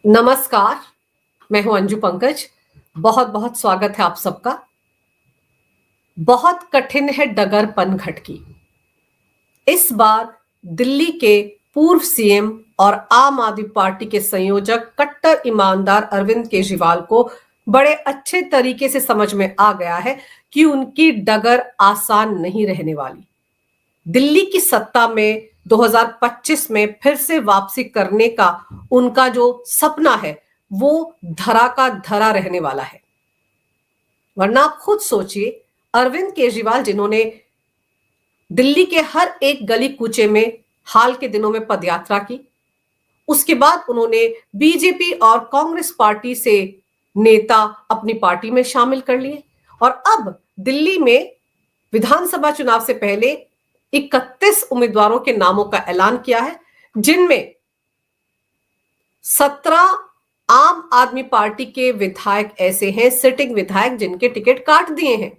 नमस्कार, मैं हूं अंजू पंकज। बहुत बहुत स्वागत है आप सबका। बहुत कठिन है डगर पनघट की। इस बार दिल्ली के पूर्व सीएम और आम आदमी पार्टी के संयोजक कट्टर ईमानदार अरविंद केजरीवाल को बड़े अच्छे तरीके से समझ में आ गया है कि उनकी डगर आसान नहीं रहने वाली। दिल्ली की सत्ता में 2025 में फिर से वापसी करने का उनका जो सपना है वो धरा का धरा रहने वाला है। वरना आप खुद सोचिए, अरविंद केजरीवाल जिन्होंने दिल्ली के हर एक गली कूचे में हाल के दिनों में पदयात्रा की, उसके बाद उन्होंने बीजेपी और कांग्रेस पार्टी से नेता अपनी पार्टी में शामिल कर लिए और अब दिल्ली में विधानसभा चुनाव से पहले 31 उम्मीदवारों के नामों का ऐलान किया है, जिनमें 17 आम आदमी पार्टी के विधायक ऐसे हैं, सिटिंग विधायक, जिनके टिकट काट दिए हैं।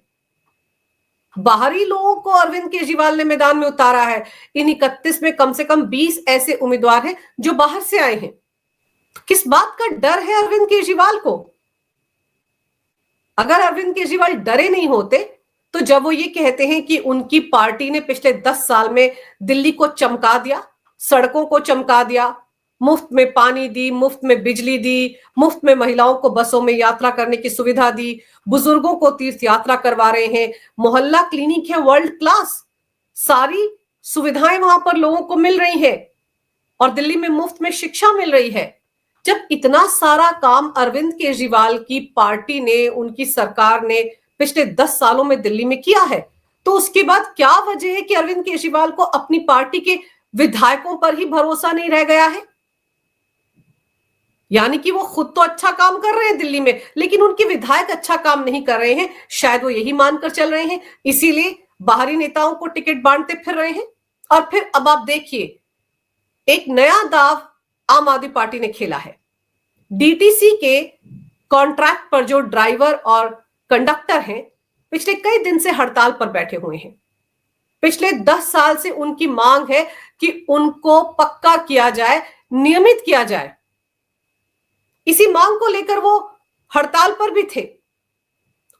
बाहरी लोगों को अरविंद केजरीवाल ने मैदान में उतारा है। इन 31 में कम से कम 20 ऐसे उम्मीदवार हैं जो बाहर से आए हैं। तो किस बात का डर है अरविंद केजरीवाल को? अगर अरविंद केजरीवाल डरे नहीं होते तो जब वो ये कहते हैं कि उनकी पार्टी ने पिछले 10 साल में दिल्ली को चमका दिया, सड़कों को चमका दिया, मुफ्त में पानी दी, मुफ्त में बिजली दी, मुफ्त में महिलाओं को बसों में यात्रा करने की सुविधा दी, बुजुर्गों को तीर्थ यात्रा करवा रहे हैं, मोहल्ला क्लिनिक है वर्ल्ड क्लास, सारी सुविधाएं वहां पर लोगों को मिल रही है और दिल्ली में मुफ्त में शिक्षा मिल रही है। जब इतना सारा काम अरविंद केजरीवाल की पार्टी ने, उनकी सरकार ने पिछले 10 सालों में दिल्ली में किया है, तो उसके बाद क्या वजह है कि अरविंद केजरीवाल को अपनी पार्टी के विधायकों पर ही भरोसा नहीं रह गया है? यानी कि वो खुद तो अच्छा काम कर रहे हैं दिल्ली में, लेकिन उनके विधायक अच्छा काम नहीं कर रहे हैं, शायद वो यही मानकर चल रहे हैं, इसीलिए बाहरी नेताओं को टिकट बांटते फिर रहे हैं। और फिर अब आप देखिए, एक नया दाव आम आदमी पार्टी ने खेला है। डीटीसी के कॉन्ट्रैक्ट पर जो ड्राइवर और कंडक्टर हैं, पिछले कई दिन से हड़ताल पर बैठे हुए हैं। पिछले 10 साल से उनकी मांग है कि उनको पक्का किया जाए, नियमित किया जाए। इसी मांग को लेकर वो हड़ताल पर भी थे।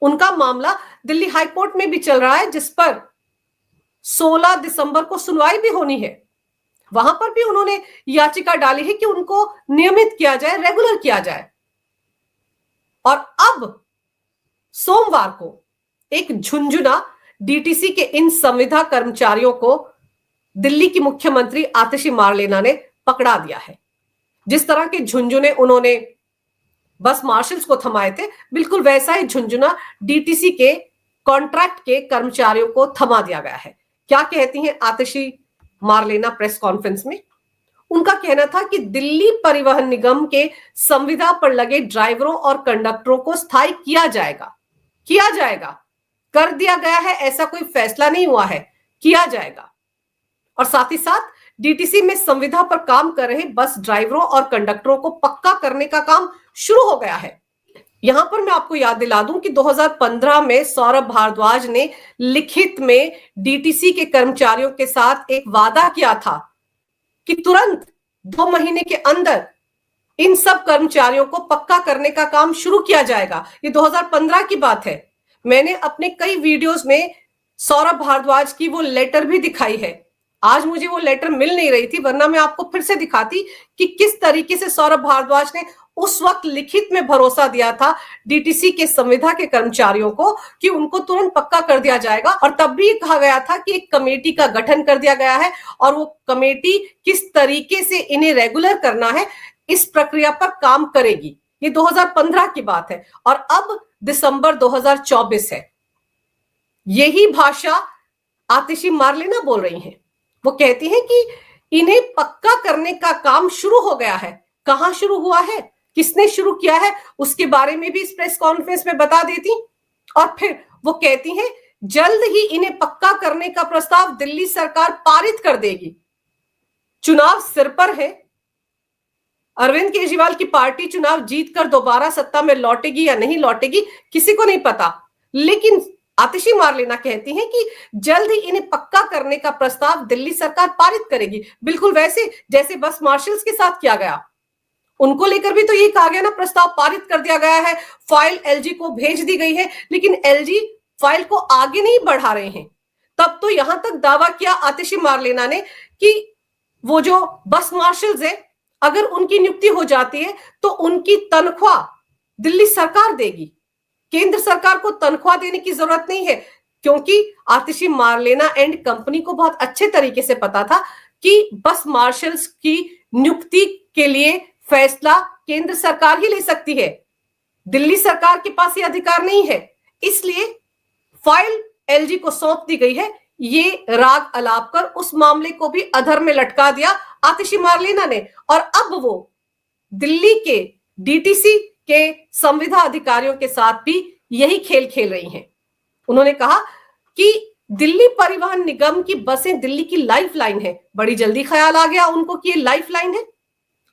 उनका मामला दिल्ली हाईकोर्ट में भी चल रहा है, जिस पर 16 दिसंबर को सुनवाई भी होनी है। वहां पर भी उन्होंने याचिका डाली है कि उनको नियमित किया जाए, रेगुलर किया जाए। और अब सोमवार को एक झुंझुना डीटीसी के इन संविदा कर्मचारियों को दिल्ली की मुख्यमंत्री आतिशी मारलेना ने पकड़ा दिया है। जिस तरह के झुंझुने उन्होंने बस मार्शल्स को थमाए थे, बिल्कुल वैसा ही झुंझुना डीटीसी के कॉन्ट्रैक्ट के कर्मचारियों को थमा दिया गया है। क्या कहती हैं आतिशी मारलेना प्रेस कॉन्फ्रेंस में? उनका कहना था कि दिल्ली परिवहन निगम के संविदा पर लगे ड्राइवरों और कंडक्टरों को स्थायी किया जाएगा। कर दिया गया है, ऐसा कोई फैसला नहीं हुआ है, किया जाएगा। और साथ ही साथ डीटीसी में संविदा पर काम कर रहे बस ड्राइवरों और कंडक्टरों को पक्का करने का काम शुरू हो गया है। यहां पर मैं आपको याद दिला दूं कि 2015 में सौरभ भारद्वाज ने लिखित में डीटीसी के कर्मचारियों के साथ एक वादा किया था कि तुरंत 2 महीने के अंदर इन सब कर्मचारियों को पक्का करने का काम शुरू किया जाएगा। ये 2015 की बात है। मैंने अपने कई वीडियोस में सौरभ भारद्वाज की वो लेटर भी दिखाई है। आज मुझे वो लेटर मिल नहीं रही थी, वरना मैं आपको फिर से दिखाती कि किस तरीके से सौरभ भारद्वाज ने उस वक्त लिखित में भरोसा दिया था डीटीसी के संविदा के कर्मचारियों को कि उनको तुरंत पक्का कर दिया जाएगा। और तब भी कहा गया था कि एक कमेटी का गठन कर दिया गया है और वो कमेटी किस तरीके से इन्हें रेगुलर करना है, इस प्रक्रिया पर काम करेगी। ये 2015 की बात है और अब दिसंबर 2024 है। यही भाषा आतिशी मारलेना बोल रही हैं। वो कहती हैं कि इन्हें पक्का करने का काम शुरू हो गया है। कहां शुरू हुआ है, किसने शुरू किया है, उसके बारे में भी इस प्रेस कॉन्फ्रेंस में बता देती। और फिर वो कहती हैं जल्द ही इन्हें पक्का करने का प्रस्ताव दिल्ली सरकार पारित कर देगी। चुनाव सिर पर है। अरविंद केजरीवाल की पार्टी चुनाव जीतकर दोबारा सत्ता में लौटेगी या नहीं लौटेगी, किसी को नहीं पता, लेकिन आतिशी मारलेना कहती हैं कि जल्द ही इन्हें पक्का करने का प्रस्ताव दिल्ली सरकार पारित करेगी, बिल्कुल वैसे जैसे बस मार्शल्स के साथ किया गया। उनको लेकर भी तो ये कहा गया ना, प्रस्ताव पारित कर दिया गया है, फाइल एलजी को भेज दी गई है, लेकिन एलजी फाइल को आगे नहीं बढ़ा रहे हैं। तब तो यहां तक दावा किया आतिशी मारलेना ने कि वो जो बस मार्शल्स है, अगर उनकी नियुक्ति हो जाती है तो उनकी तनख्वाह दिल्ली सरकार देगी, केंद्र सरकार को तनख्वाह देने की जरूरत नहीं है, क्योंकि आतिशी मारलेना एंड कंपनी को बहुत अच्छे तरीके से पता था कि बस मार्शल्स की नियुक्ति के लिए फैसला केंद्र सरकार ही ले सकती है, दिल्ली सरकार के पास ये अधिकार नहीं है। इसलिए फाइल एलजी को सौंप दी गई है। ये राग अलाप कर उस मामले को भी अधर में लटका दिया आतिशी मारलेना ने, और अब वो दिल्ली के डीटीसी के संविदा अधिकारियों के साथ भी यही खेल खेल रही हैं। उन्होंने कहा कि दिल्ली परिवहन निगम की बसें दिल्ली की लाइफलाइन है। बड़ी जल्दी ख्याल आ गया उनको कि ये लाइफलाइन है,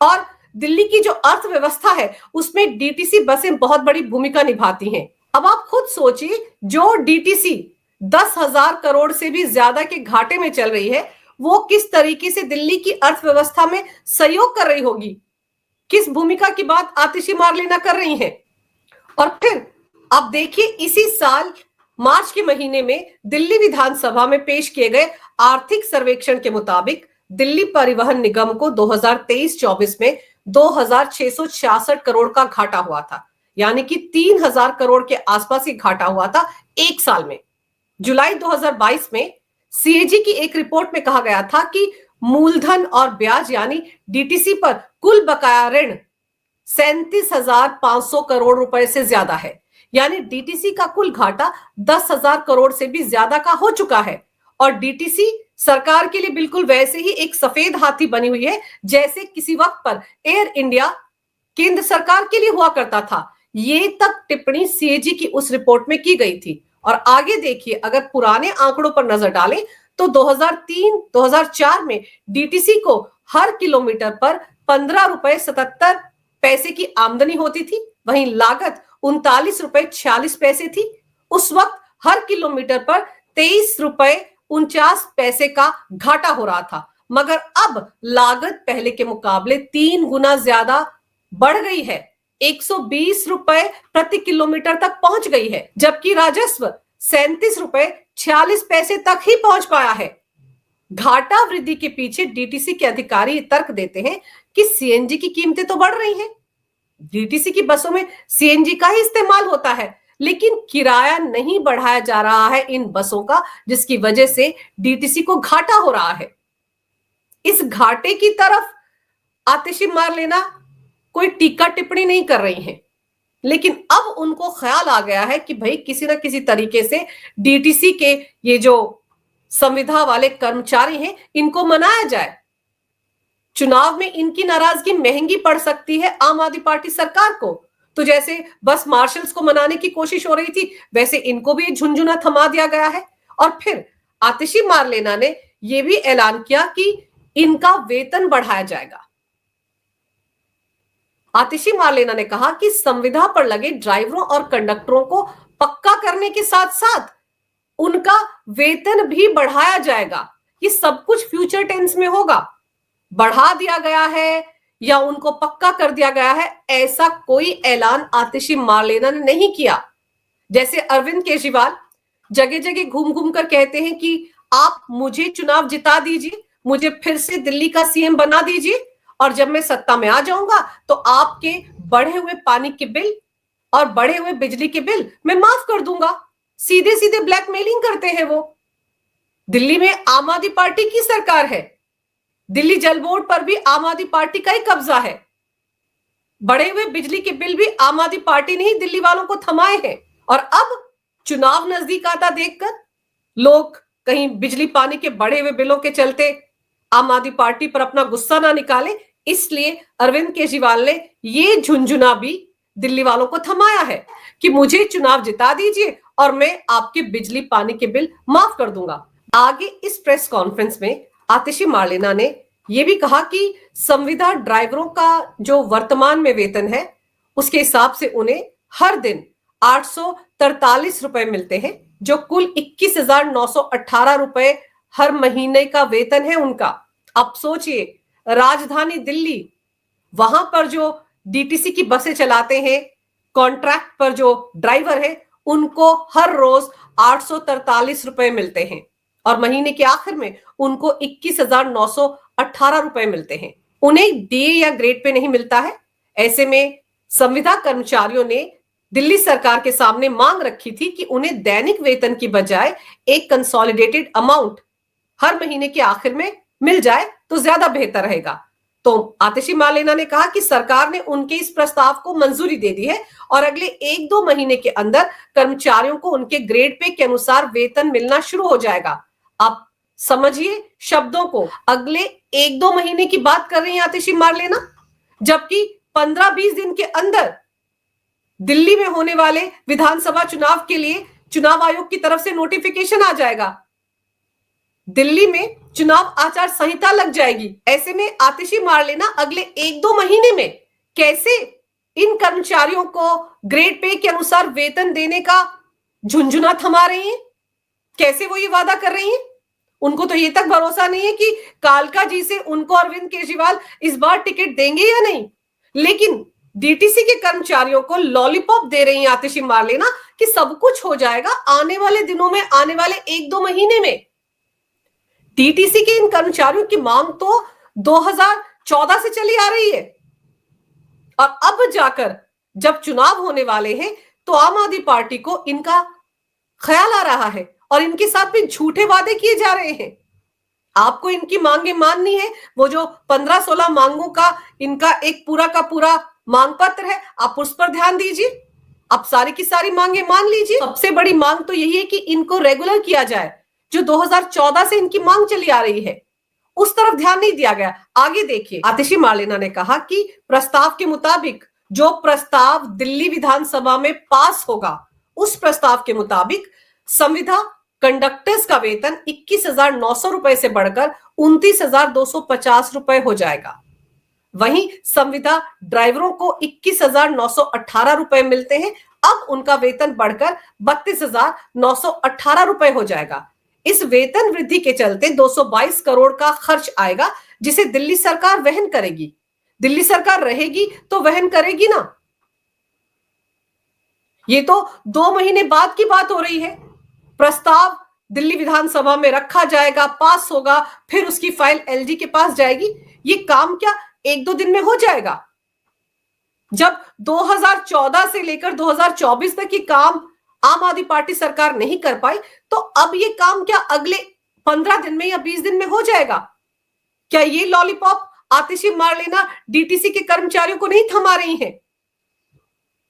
और दिल्ली की जो अर्थव्यवस्था है उसमें डीटीसी बसें बहुत बड़ी भूमिका निभाती हैं। अब आप खुद सोचिए, जो डीटीसी 10,000 करोड़ से भी ज्यादा के घाटे में चल रही है, वो किस तरीके से दिल्ली की अर्थव्यवस्था में सहयोग कर रही होगी, किस भूमिका की बात आतिशी मारलेना कर रही हैं। और फिर आप देखिए, इसी साल मार्च के महीने में दिल्ली विधानसभा में पेश किए गए आर्थिक सर्वेक्षण के मुताबिक दिल्ली परिवहन निगम को 2023-24 में 2,666 करोड़ का घाटा हुआ था, यानी कि 3,000 करोड़ के आसपास ही घाटा हुआ था एक साल में। जुलाई 2022 में सीएजी की एक रिपोर्ट में कहा गया था कि मूलधन और ब्याज यानी डीटीसी पर कुल बकाया ऋण 37,500 करोड़ रुपए से ज्यादा है, यानी डीटीसी का कुल घाटा 10,000 करोड़ से भी ज्यादा का हो चुका है। और डीटीसी सरकार के लिए बिल्कुल वैसे ही एक सफेद हाथी बनी हुई है जैसे किसी वक्त पर एयर इंडिया केंद्र सरकार के लिए हुआ करता था। ये तक टिप्पणी सीएजी की उस रिपोर्ट में की गई थी। और आगे देखिए, अगर पुराने आंकड़ों पर नजर डालें तो 2003-2004 में डीटीसी को हर किलोमीटर पर 15 रुपए 77 पैसे की आमदनी होती थी, वहीं लागत 39 रुपए 46 पैसे थी। उस वक्त हर किलोमीटर पर 23 रुपए 49 पैसे का घाटा हो रहा था, मगर अब लागत पहले के मुकाबले 3 गुना ज्यादा बढ़ गई है, 120 रुपए प्रति किलोमीटर तक पहुंच गई है, जबकि राजस्व 37 रुपए 46 पैसे तक ही पहुंच पाया है। घाटा वृद्धि के पीछे डीटीसी के अधिकारी तर्क देते हैं कि सीएनजी की कीमतें तो बढ़ रही हैं, डीटीसी की बसों में सीएनजी का ही इस्तेमाल होता है, लेकिन किराया नहीं बढ़ाया जा रहा है इन बसों का, जिसकी वजह से डीटीसी को घाटा हो रहा है। इस घाटे की तरफ आतिशी मारलेना कोई टीका टिप्पणी नहीं कर रही हैं, लेकिन अब उनको ख्याल आ गया है कि भाई किसी ना किसी तरीके से डीटीसी के ये जो संविदा वाले कर्मचारी हैं इनको मनाया जाए। चुनाव में इनकी नाराजगी महंगी पड़ सकती है आम आदमी पार्टी सरकार को। तो जैसे बस मार्शल्स को मनाने की कोशिश हो रही थी, वैसे इनको भी झुंझुना थमा दिया गया है। और फिर आतिशी मारलेना ने यह भी ऐलान किया कि इनका वेतन बढ़ाया जाएगा। आतिशी मारलेना ने कहा कि संविदा पर लगे ड्राइवरों और कंडक्टरों को पक्का करने के साथ साथ उनका वेतन भी बढ़ाया जाएगा। ये सब कुछ फ्यूचर टेंस में होगा। बढ़ा दिया गया है या उनको पक्का कर दिया गया है, ऐसा कोई ऐलान आतिशी मारलेना ने नहीं किया। जैसे अरविंद केजरीवाल जगह जगह घूम घूम कर कहते हैं कि आप मुझे चुनाव जिता दीजिए, मुझे फिर से दिल्ली का सीएम बना दीजिए, और जब मैं सत्ता में आ जाऊंगा तो आपके बढ़े हुए पानी के बिल और बढ़े हुए बिजली के बिल मैं माफ कर दूंगा। सीधे सीधे ब्लैकमेलिंग करते हैं वो। दिल्ली में आम आदमी पार्टी की सरकार है, दिल्ली जल बोर्ड पर भी आम आदमी पार्टी का ही कब्जा है, बढ़े हुए बिजली के बिल भी आम आदमी पार्टी ने ही दिल्ली वालों को थमाए हैं। और अब चुनाव नजदीक आता देखकर लोग कहीं बिजली पानी के बढ़े हुए बिलों के चलते आम आदमी पार्टी पर अपना गुस्सा ना निकाले, इसलिए अरविंद केजरीवाल ने ये झुंझुना भी दिल्ली वालों को थमाया है कि मुझे चुनाव जिता दीजिए और मैं आपके बिजली पानी के बिल माफ कर दूंगा। आगे इस प्रेस कॉन्फ्रेंस में आतिशी मारलेना ने यह भी कहा कि संविदा ड्राइवरों का जो वर्तमान में वेतन है उसके हिसाब से उन्हें हर दिन 843 रुपए मिलते हैं, जो कुल 21,918 रुपए हर महीने का वेतन है उनका। अब सोचिए, राजधानी दिल्ली वहां पर जो डीटीसी की बसें चलाते हैं, कॉन्ट्रैक्ट पर जो ड्राइवर है, उनको हर रोज 843 रुपए मिलते हैं और महीने के आखिर में उनको 21,918 रुपए मिलते हैं। उन्हें डीए या ग्रेड पे नहीं मिलता है। ऐसे में संविदा कर्मचारियों ने दिल्ली सरकार के सामने मांग रखी थी कि उन्हें दैनिक वेतन की बजाय एक कंसोलिडेटेड अमाउंट हर महीने के आखिर में मिल जाए तो ज्यादा बेहतर रहेगा। तो आतिशी मार्लेना ने कहा कि सरकार ने उनके इस प्रस्ताव को मंजूरी दे दी है और अगले 1-2 महीने के अंदर कर्मचारियों को उनके ग्रेड पे के अनुसार वेतन मिलना शुरू हो जाएगा। आप समझिए शब्दों को, अगले 1-2 महीने की बात कर रही है आतिशी मार्लेना, जबकि 15-20 दिन के अंदर दिल्ली में होने वाले विधानसभा चुनाव के लिए चुनाव आयोग की तरफ से नोटिफिकेशन आ जाएगा। दिल्ली में चुनाव आचार संहिता लग जाएगी। ऐसे में आतिशी मार्लेना अगले 1-2 महीने में कैसे इन कर्मचारियों को ग्रेड पे के अनुसार वेतन देने का झुंझुना थमा रही हैं? कैसे वो ये वादा कर रही हैं? उनको तो ये तक भरोसा नहीं है कि कालका जी से उनको अरविंद केजरीवाल इस बार टिकट देंगे या नहीं। लेकिन डीटीसी के कर्मचारियों को लॉलीपॉप दे रही है आतिशी मार्लेना कि सब कुछ हो जाएगा आने वाले दिनों में, आने वाले 1-2 महीने में। डीटीसी के इन कर्मचारियों की मांग तो 2014 से चली आ रही है और अब जाकर जब चुनाव होने वाले हैं तो आम आदमी पार्टी को इनका ख्याल आ रहा है और इनके साथ भी झूठे वादे किए जा रहे हैं। आपको इनकी मांगे माननी है, वो जो 15-16 मांगों का इनका एक पूरा का पूरा मांग पत्र है, आप उस पर ध्यान दीजिए। आप सारी की सारी मांगे मान लीजिए। सबसे बड़ी मांग तो यही है कि इनको रेगुलर किया जाए। जो 2014 से इनकी मांग चली आ रही है उस तरफ ध्यान नहीं दिया गया। आगे देखिए, आतिशी मार्लेना ने कहा कि प्रस्ताव के मुताबिक जो प्रस्ताव दिल्ली विधानसभा में पास होगा उस प्रस्ताव के मुताबिक संविदा कंडक्टर्स का वेतन 21,900 रुपए से बढ़कर 29,250 रुपए हो जाएगा। वहीं संविदा ड्राइवरों को 21,918 रुपए मिलते हैं, अब उनका वेतन बढ़कर 32,918 रुपए हो जाएगा। इस वेतन वृद्धि के चलते 222 करोड़ का खर्च आएगा जिसे दिल्ली सरकार वहन करेगी। दिल्ली सरकार रहेगी तो वहन करेगी ना। ये तो 2 महीने बाद की बात हो रही है। प्रस्ताव दिल्ली विधानसभा में रखा जाएगा, पास होगा, फिर उसकी फाइल एलजी के पास जाएगी। ये काम क्या 1-2 दिन में हो जाएगा? जब 2014 से लेकर 2024 तक ये काम आम आदमी पार्टी सरकार नहीं कर पाई, तो अब ये काम क्या अगले 15 दिन में या 20 दिन में हो जाएगा? क्या ये लॉलीपॉप आतिशी मार्लेना डीटीसी के कर्मचारियों को नहीं थमा रही हैं?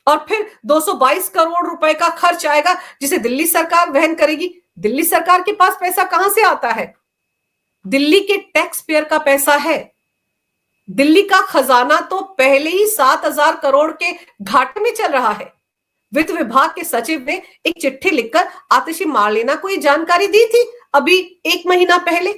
और फिर 222 करोड़ रुपए का खर्च आएगा जिसे दिल्ली सरकार वहन करेगी। दिल्ली सरकार के पास पैसा कहां से आता है? दिल्ली के टैक्स पेयर का पैसा है। दिल्ली का खजाना तो पहले ही 7,000 करोड़ के घाटे में चल रहा है। वित्त विभाग के सचिव ने एक चिट्ठी लिखकर आतिशी मार्लेना को ये जानकारी दी थी अभी 1 महीना पहले,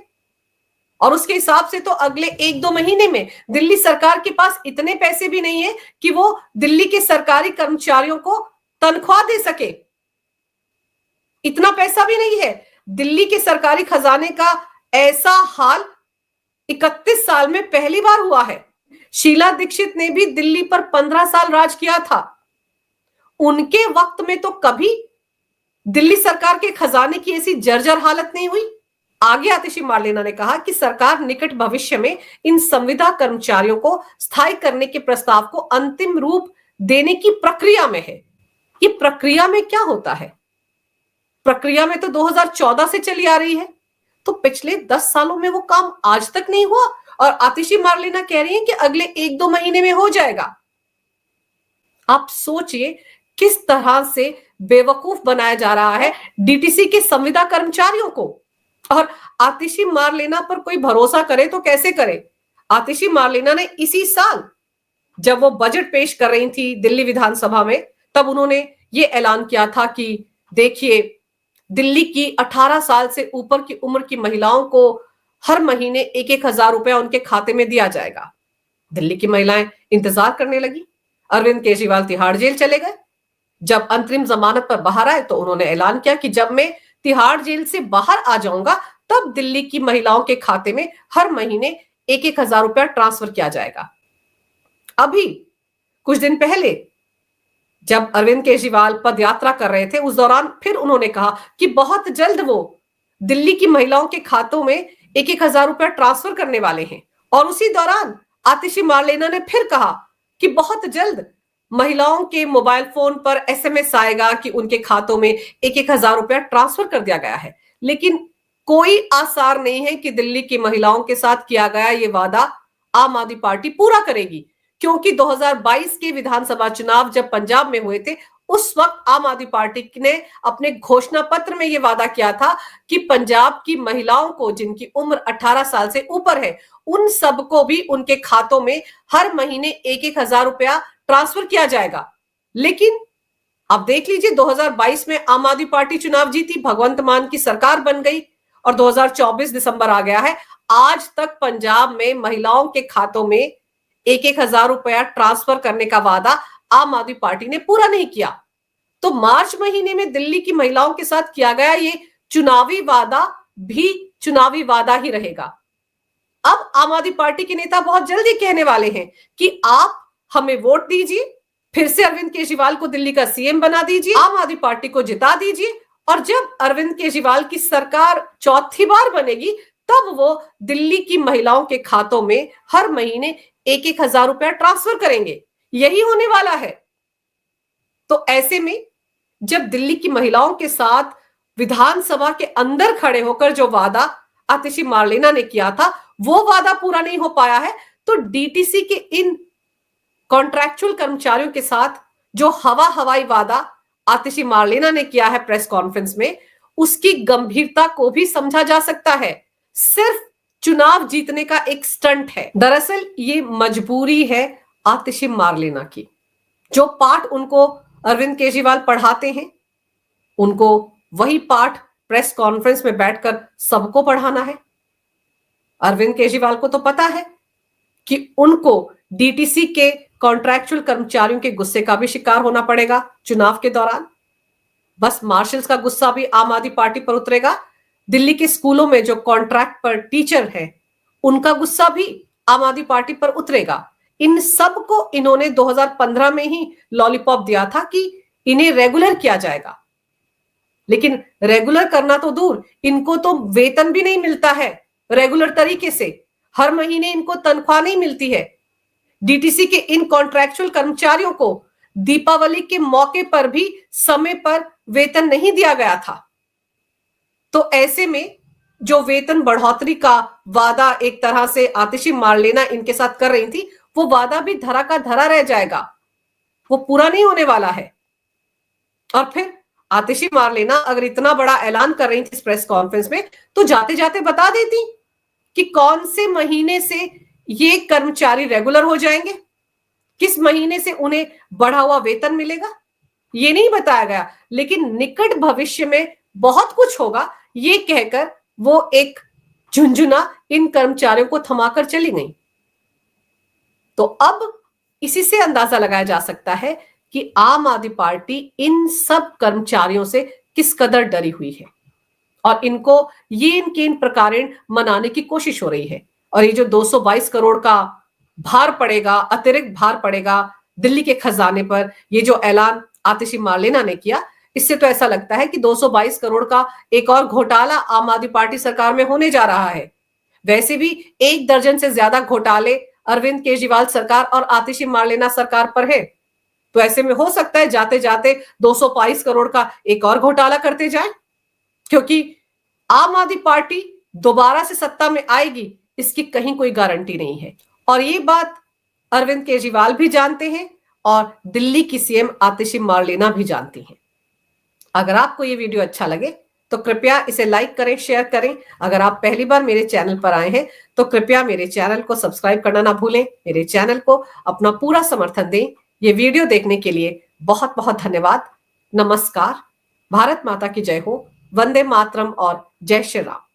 और उसके हिसाब से तो अगले 1-2 महीने में दिल्ली सरकार के पास इतने पैसे भी नहीं है कि वो दिल्ली के सरकारी कर्मचारियों को तनख्वाह दे सके। इतना पैसा भी नहीं है। दिल्ली के सरकारी खजाने का ऐसा हाल 31 साल में पहली बार हुआ है। शीला दीक्षित ने भी दिल्ली पर 15 साल राज किया था। उनके वक्त में तो कभी दिल्ली सरकार के खजाने की ऐसी जर्जर हालत नहीं हुई। आगे आतिशी मार्लेना ने कहा कि सरकार निकट भविष्य में इन संविदा कर्मचारियों को स्थायी करने के प्रस्ताव को अंतिम रूप देने की प्रक्रिया में है। ये प्रक्रिया में क्या होता है? प्रक्रिया में तो 2014 से चली आ रही है, तो पिछले 10 सालों में वो काम आज तक नहीं हुआ और आतिशी मार्लेना कह रही है कि अगले 1-2 महीने में हो जाएगा। आप सोचिए किस तरह से बेवकूफ बनाया जा रहा है डीटीसी के संविदा कर्मचारियों को। और आतिशी मार्लेना पर कोई भरोसा करे तो कैसे करे? आतिशी मार्लेना ने इसी साल जब वो बजट पेश कर रही थी दिल्ली विधानसभा में, तब उन्होंने ये ऐलान किया था कि देखिए, दिल्ली की 18 साल से ऊपर की उम्र की महिलाओं को हर महीने 1-1 हजार रुपया उनके खाते में दिया जाएगा। दिल्ली की महिलाएं इंतजार करने लगी। अरविंद केजरीवाल तिहाड़ जेल चले गए। जब अंतरिम जमानत पर बाहर आए तो उन्होंने ऐलान किया कि जब मैं तिहाड़ जेल से बाहर आ जाऊंगा तब दिल्ली की महिलाओं के खाते में हर महीने 1-1 हजार रुपया ट्रांसफर किया जाएगा। अभी कुछ दिन पहले जब अरविंद केजरीवाल पदयात्रा कर रहे थे, उस दौरान फिर उन्होंने कहा कि बहुत जल्द वो दिल्ली की महिलाओं के खातों में 1,000 रुपया ट्रांसफर करने वाले हैं। और उसी दौरान आतिशी मार्लेना ने फिर कहा कि बहुत जल्द महिलाओं के मोबाइल फोन पर SMS आएगा कि उनके खातों में 1,000 रुपया ट्रांसफर कर दिया गया है। लेकिन कोई आसार नहीं है कि दिल्ली की महिलाओं के साथ किया गया ये वादा आम आदमी पार्टी पूरा करेगी, क्योंकि 2022 के विधानसभा चुनाव जब पंजाब में हुए थे, उस वक्त आम आदमी पार्टी ने अपने घोषणा पत्र में यह वादा किया था कि पंजाब की महिलाओं को जिनकी उम्र 18 साल से ऊपर है, उन सबको भी उनके खातों में हर महीने 1,000 रुपया ट्रांसफर किया जाएगा। लेकिन अब देख लीजिए, 2022 में आम आदमी पार्टी चुनाव जीती, भगवंत मान की सरकार बन गई और 2024 दिसंबर आ गया है। आज तक पंजाब में महिलाओं के खातों में 1,000 रुपया ट्रांसफर करने का वादा आम आदमी पार्टी ने पूरा नहीं किया। तो मार्च महीने में दिल्ली की महिलाओं के साथ किया गया ये चुनावी वादा भी चुनावी वादा ही रहेगा। अब आम आदमी पार्टी के नेता बहुत जल्दी कहने वाले हैं कि आप हमें वोट दीजिए, फिर से अरविंद केजरीवाल को दिल्ली का CM बना दीजिए, आम आदमी पार्टी को जिता दीजिए, और जब अरविंद केजरीवाल की सरकार चौथी बार बनेगी, तब वो दिल्ली की महिलाओं के खातों में हर महीने 1,000 रुपया ट्रांसफर करेंगे। यही होने वाला है। तो ऐसे में जब दिल्ली की महिलाओं के साथ विधानसभा के अंदर खड़े होकर जो वादा आतिशी मार्लेना ने किया था, वो वादा पूरा नहीं हो पाया है, तो DTC के इन कॉन्ट्रैक्चुअल कर्मचारियों के साथ जो हवाई वादा आतिशी मार्लेना ने किया है प्रेस कॉन्फ्रेंस में, उसकी गंभीरता को भी समझा जा सकता है। सिर्फ चुनाव जीतने का एक स्टंट है। दरअसल ये मजबूरी है आतिशी मार्लेना की। जो पाठ उनको अरविंद केजरीवाल पढ़ाते हैं, उनको वही पाठ प्रेस कॉन्फ्रेंस में बैठकर सबको पढ़ाना है। अरविंद केजरीवाल को तो पता है कि उनको DTC के कॉन्ट्रैक्चुअल कर्मचारियों के गुस्से का भी शिकार होना पड़ेगा चुनाव के दौरान। बस मार्शल्स का गुस्सा भी आम आदमी पार्टी पर उतरेगा। दिल्ली के स्कूलों में जो कॉन्ट्रैक्ट पर टीचर हैं, उनका गुस्सा भी आम आदमी पार्टी पर उतरेगा। इन सब को इन्होंने 2015 में ही लॉलीपॉप दिया था कि इन्हें रेगुलर किया जाएगा, लेकिन रेगुलर करना तो दूर, इनको तो वेतन भी नहीं मिलता है रेगुलर तरीके से। हर महीने इनको तनख्वाह नहीं मिलती है। DTC के इन कॉन्ट्रैक्चुअल कर्मचारियों को दीपावली के मौके पर भी समय पर वेतन नहीं दिया गया था। तो ऐसे में जो वेतन बढ़ोतरी का वादा एक तरह से आतिशी मार्लेना इनके साथ कर रही थी, वो वादा भी धरा का धरा रह जाएगा, वो पूरा नहीं होने वाला है। और फिर आतिशी मार्लेना अगर इतना बड़ा ऐलान कर रही थी इस प्रेस कॉन्फ्रेंस में, तो जाते जाते बता देती कि कौन से महीने से ये कर्मचारी रेगुलर हो जाएंगे, किस महीने से उन्हें बढ़ा हुआ वेतन मिलेगा, ये नहीं बताया गया। लेकिन निकट भविष्य में बहुत कुछ होगा, ये कहकर वो एक झुंझुना इन कर्मचारियों को थमाकर चली गई। तो अब इसी से अंदाजा लगाया जा सकता है कि आम आदमी पार्टी इन सब कर्मचारियों से किस कदर डरी हुई है, और इनको ये इनके इन प्रकारेण मनाने की कोशिश हो रही है। और ये जो 222 करोड़ का भार पड़ेगा, अतिरिक्त भार पड़ेगा दिल्ली के खजाने पर, ये जो ऐलान आतिशी मार्लेना ने किया, इससे तो ऐसा लगता है कि 222 करोड़ का एक और घोटाला आम आदमी पार्टी सरकार में होने जा रहा है। वैसे भी 1 दर्जन से ज्यादा घोटाले अरविंद केजरीवाल सरकार और आतिशी मार्लेना सरकार पर है। तो ऐसे में हो सकता है जाते जाते 222 करोड़ का एक और घोटाला करते जाए, क्योंकि आम आदमी पार्टी दोबारा से सत्ता में आएगी, इसकी कहीं कोई गारंटी नहीं है। और ये बात अरविंद केजरीवाल भी जानते हैं और दिल्ली की CM आतिशी मार्लेना भी जानती हैं। अगर आपको ये वीडियो अच्छा लगे तो कृपया इसे लाइक करें, शेयर करें। अगर आप पहली बार मेरे चैनल पर आए हैं तो कृपया मेरे चैनल को सब्सक्राइब करना ना भूलें। मेरे चैनल को अपना पूरा समर्थन दें। ये वीडियो देखने के लिए बहुत बहुत धन्यवाद। नमस्कार। भारत माता की जय हो। वंदे मातरम और जय श्री राम।